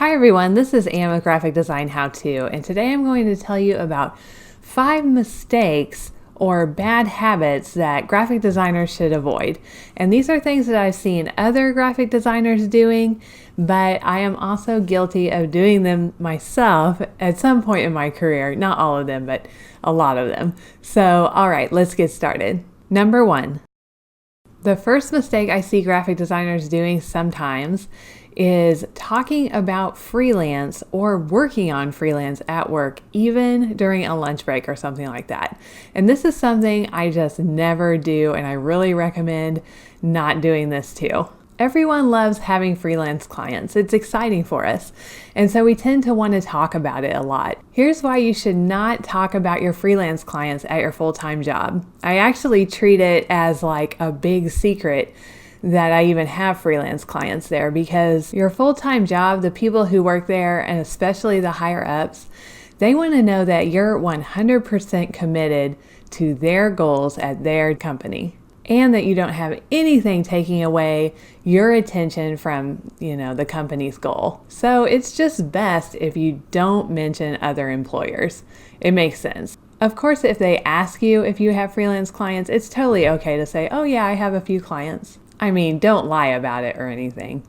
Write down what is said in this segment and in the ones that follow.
Hi everyone, this is Anne with Graphic Design How To, and today I'm going to tell you about 5 mistakes or bad habits that graphic designers should avoid. And these are things that I've seen other graphic designers doing, but I am also guilty of doing them myself at some point in my career. Not all of them, but a lot of them. So, all right, let's get started. Number 1. The first mistake I see graphic designers doing sometimes is talking about freelance or working on freelance at work, even during a lunch break or something like that. And this is something I just never do, and I really recommend not doing this too. Everyone loves having freelance clients. It's exciting for us. And so we tend to want to talk about it a lot. Here's why you should not talk about your freelance clients at your full-time job. I actually treat it as like a big secret that I even have freelance clients there, because your full-time job, the people who work there, and especially the higher ups, they want to know that you're 100% committed to their goals at their company, and that you don't have anything taking away your attention from, the company's goal. So it's just best if you don't mention other employers. It makes sense. Of course, if they ask you if you have freelance clients, it's totally okay to say, oh yeah, I have a few clients. I mean, don't lie about it or anything.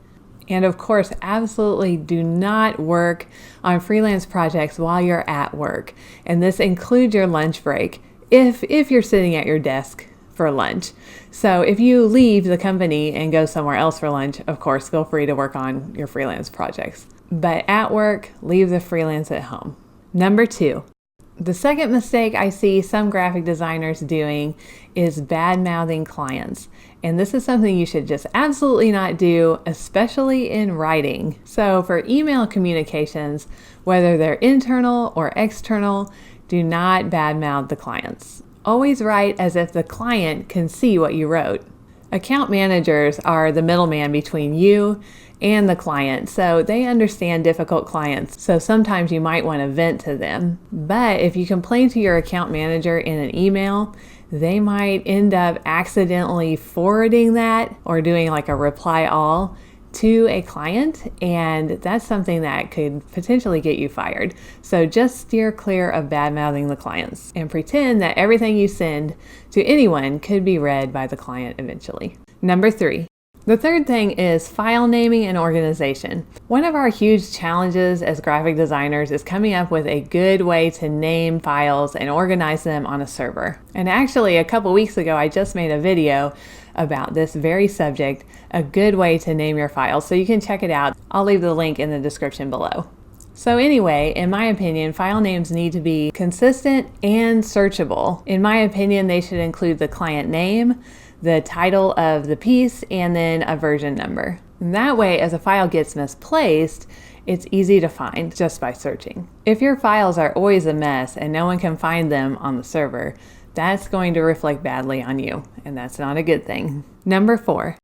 And of course, absolutely do not work on freelance projects while you're at work. And this includes your lunch break if you're sitting at your desk for lunch. So if you leave the company and go somewhere else for lunch, of course, feel free to work on your freelance projects. But at work, leave the freelance at home. Number 2. The second mistake I see some graphic designers doing is bad-mouthing clients. And this is something you should just absolutely not do, especially in writing. So for email communications, whether they're internal or external, do not badmouth the clients. Always write as if the client can see what you wrote. Account managers are the middleman between you and the client, so they understand difficult clients. So sometimes you might want to vent to them. But if you complain to your account manager in an email, they might end up accidentally forwarding that or doing like a reply all to a client, and that's something that could potentially get you fired. So just steer clear of bad-mouthing the clients and pretend that everything you send to anyone could be read by the client eventually. Number 3. The third thing is file naming and organization. One of our huge challenges as graphic designers is coming up with a good way to name files and organize them on a server. And actually, a couple weeks ago, I just made a video about this very subject, a good way to name your files. So you can check it out. I'll leave the link in the description below. So anyway, in my opinion, file names need to be consistent and searchable. In my opinion, they should include the client name, the title of the piece, and then a version number. And that way, as a file gets misplaced, it's easy to find just by searching. If your files are always a mess and no one can find them on the server, that's going to reflect badly on you, and that's not a good thing. Number 4.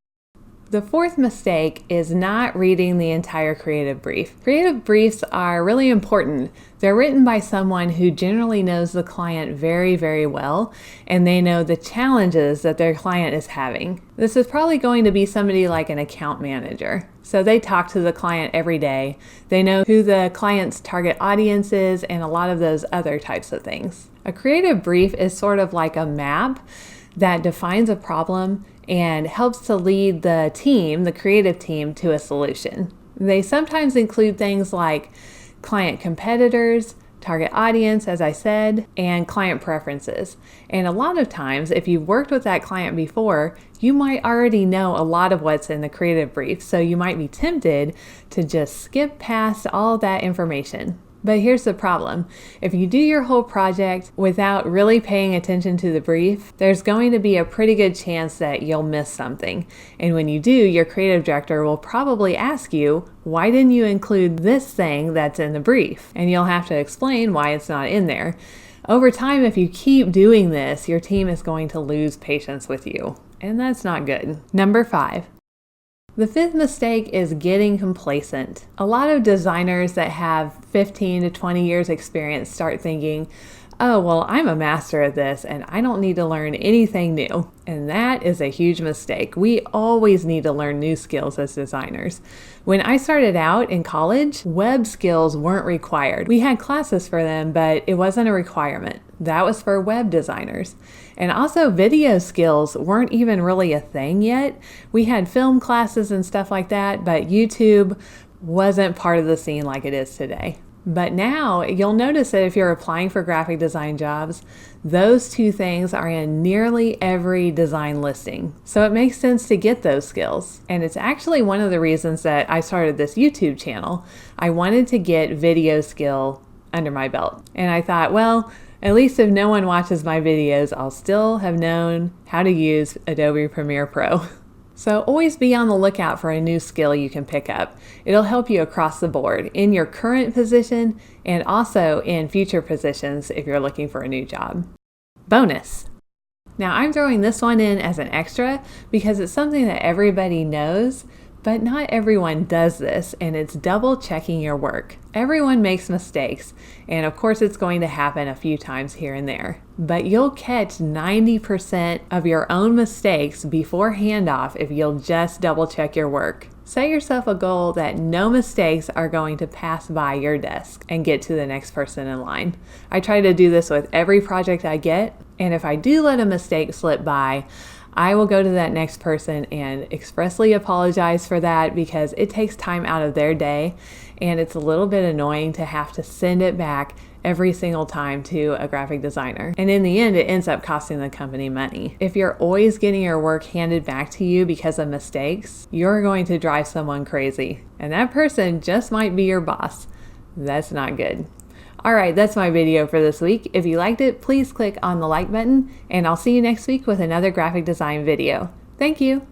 The fourth mistake is not reading the entire creative brief. Creative briefs are really important. They're written by someone who generally knows the client very, very well, and they know the challenges that their client is having. This is probably going to be somebody like an account manager. So they talk to the client every day. They know who the client's target audience is and a lot of those other types of things. A creative brief is sort of like a map that defines a problem and helps to lead the team, the creative team, to a solution. They sometimes include things like client competitors, target audience, as I said, and client preferences. And a lot of times, if you've worked with that client before, you might already know a lot of what's in the creative brief, so you might be tempted to just skip past all that information. But here's the problem. If you do your whole project without really paying attention to the brief, there's going to be a pretty good chance that you'll miss something. And when you do, your creative director will probably ask you, why didn't you include this thing that's in the brief? And you'll have to explain why it's not in there. Over time, if you keep doing this, your team is going to lose patience with you. And that's not good. Number 5. The fifth mistake is getting complacent. A lot of designers that have 15 to 20 years experience start thinking, oh, well, I'm a master at this and I don't need to learn anything new. And that is a huge mistake. We always need to learn new skills as designers. When I started out in college, web skills weren't required. We had classes for them, but it wasn't a requirement. That was for web designers. And also video skills weren't even really a thing yet. We had film classes and stuff like that, but YouTube wasn't part of the scene like it is today. But now you'll notice that if you're applying for graphic design jobs, those two things are in nearly every design listing. So it makes sense to get those skills. And it's actually one of the reasons that I started this YouTube channel. I wanted to get video skill under my belt. And I thought, well, at least if no one watches my videos, I'll still have known how to use Adobe Premiere Pro. So always be on the lookout for a new skill you can pick up. It'll help you across the board in your current position and also in future positions if you're looking for a new job. Bonus. Now I'm throwing this one in as an extra because it's something that everybody knows, but not everyone does this, and it's double checking your work. Everyone makes mistakes, and of course it's going to happen a few times here and there, but you'll catch 90% of your own mistakes before handoff if you'll just double check your work. Set yourself a goal that no mistakes are going to pass by your desk and get to the next person in line. I try to do this with every project I get, and if I do let a mistake slip by, I will go to that next person and expressly apologize for that because it takes time out of their day and it's a little bit annoying to have to send it back every single time to a graphic designer. And in the end, it ends up costing the company money. If you're always getting your work handed back to you because of mistakes, you're going to drive someone crazy. And that person just might be your boss. That's not good. All right, that's my video for this week. If you liked it, please click on the like button, and I'll see you next week with another graphic design video. Thank you.